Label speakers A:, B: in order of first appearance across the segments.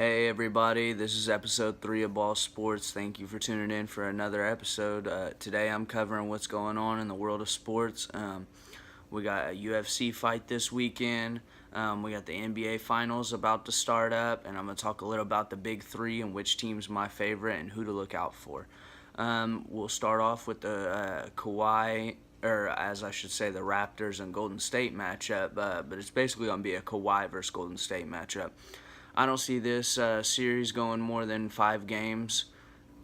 A: Hey everybody, this is episode 3 of Ball Sports. Thank you for tuning in for another episode. Today I'm covering what's going on in the world of sports. We got a UFC fight this weekend. We got the NBA Finals about to start up, and I'm going to talk a little about the big three and which team's my favorite and who to look out for. We'll start off with the Kawhi, or as I should say, the Raptors and Golden State matchup, but it's basically going to be a Kawhi versus Golden State matchup. I don't see this series going more than 5 games.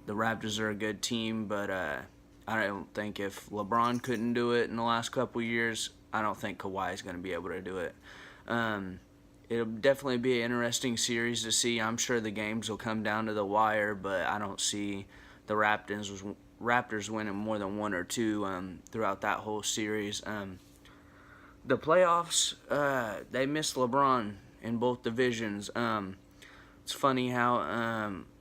A: The Raptors are a good team, but I don't think if LeBron couldn't do it in the last couple years, I don't think Kawhi is going to be able to do it. It'll definitely be an interesting series to see. I'm sure the games will come down to the wire, but I don't see the Raptors winning more than 1 or 2 throughout that whole series. The playoffs, they missed LeBron in both divisions. It's funny how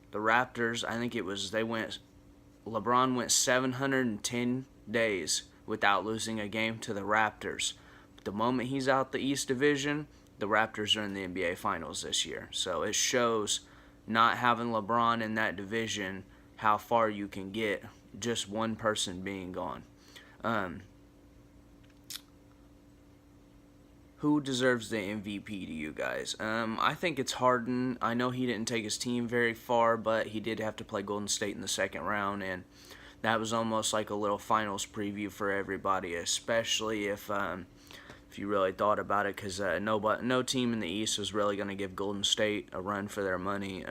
A: the Raptors, I think it was, LeBron went 710 days without losing a game to the Raptors. But the moment he's out the East Division, the Raptors are in the NBA Finals this year. So it shows not having LeBron in that division how far you can get just one person being gone. Who deserves the MVP to you guys? I think it's Harden. I know he didn't take his team very far, but he did have to play Golden State in the second round, and that was almost like a little finals preview for everybody, especially if you really thought about it, because no team in the East was really going to give Golden State a run for their money.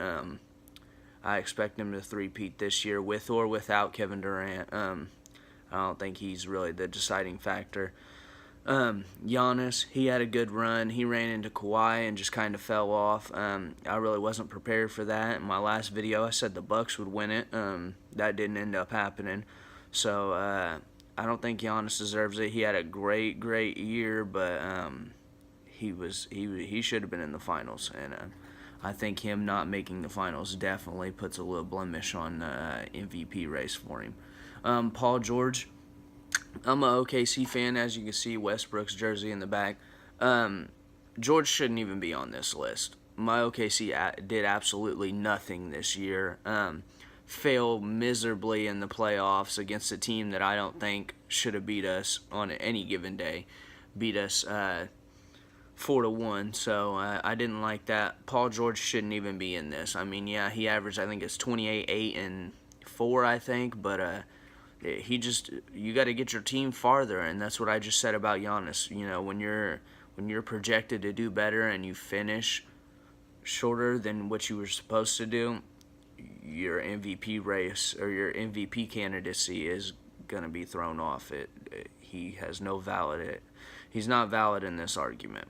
A: I expect them to three-peat this year with or without Kevin Durant. I don't think he's really the deciding factor. Giannis, he had a good run. He ran into Kawhi and just kind of fell off. I really wasn't prepared for that. In my last video, I said the Bucks would win it. That didn't end up happening. So I don't think Giannis deserves it. He had a great year, but he should have been in the finals. And I think him not making the finals definitely puts a little blemish on the MVP race for him. Paul George. I'm an OKC fan, as you can see, Westbrook's jersey in the back. George shouldn't even be on this list. My OKC did absolutely nothing this year. Failed miserably in the playoffs against a team that I don't think should have beat us on any given day. Beat us 4-1, so I didn't like that. Paul George shouldn't even be in this. I mean, yeah, he averaged, I think it's 28, 8, and 4, I think, but you got to get your team farther, and that's what I just said about Giannis. You know, when you're projected to do better and you finish shorter than what you were supposed to do, your MVP race or your MVP candidacy is gonna be thrown off. He has no valid. He's not valid in this argument.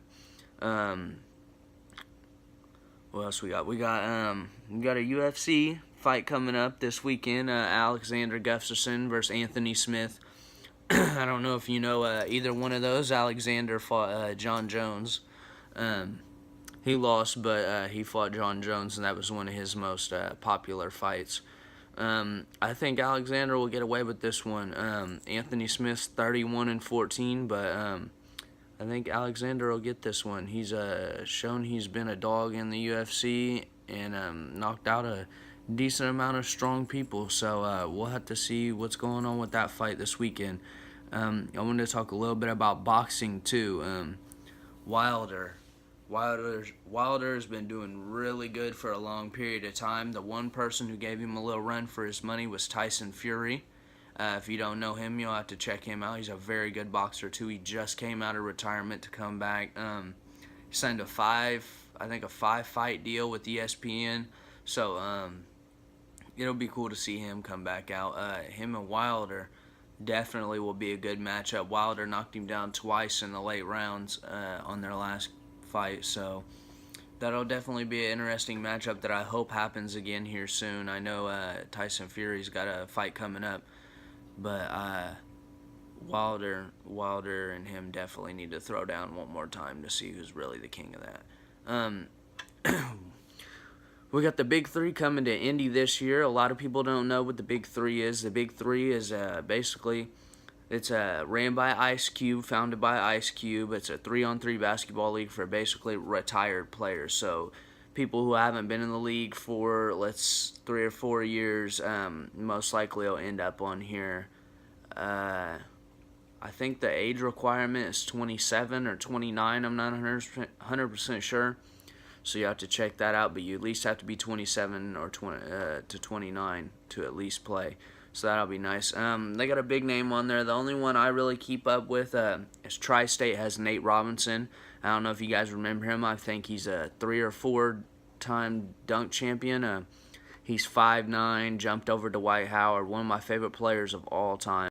A: What else we got? We got a UFC fight coming up this weekend. Alexander Gustafsson versus Anthony Smith. I don't know if you know either one of those. Alexander fought John Jones. He lost, but he fought John Jones, and that was one of his most popular fights. I think Alexander will get away with this one. Anthony Smith's 31-14, but I think Alexander will get this one. He's shown he's been a dog in the UFC and knocked out a decent amount of strong people. So we'll have to see what's going on with that fight this weekend. I wanted to talk a little bit about boxing too. Wilder has been doing really good for a long period of time. The one person who gave him a little run for his money was Tyson Fury. If you don't know him, you'll have to check him out. He's a very good boxer too. He just came out of retirement to come back. He signed a 5-fight deal with ESPN. So it'll be cool to see him come back out. Him and Wilder definitely will be a good matchup. Wilder knocked him down twice in the late rounds on their last fight, so that'll definitely be an interesting matchup that I hope happens again here soon. I know Tyson Fury's got a fight coming up, but Wilder and him definitely need to throw down one more time to see who's really the king of that. We got the Big Three coming to Indy this year. A lot of people don't know what the Big Three is. The Big Three is basically, it's ran by Ice Cube, founded by Ice Cube. It's a 3-on-3 basketball league for basically retired players. So people who haven't been in the league for 3 or 4 years, most likely will end up on here. I think the age requirement is 27 or 29. I'm not 100% sure. So you have to check that out, but you at least have to be 27 or 29 to at least play. So that'll be nice. They got a big name on there. The only one I really keep up with is Tri-State has Nate Robinson. I don't know if you guys remember him. I think he's a 3 or 4 time dunk champion. He's 5'9", jumped over Dwight Howard, one of my favorite players of all time.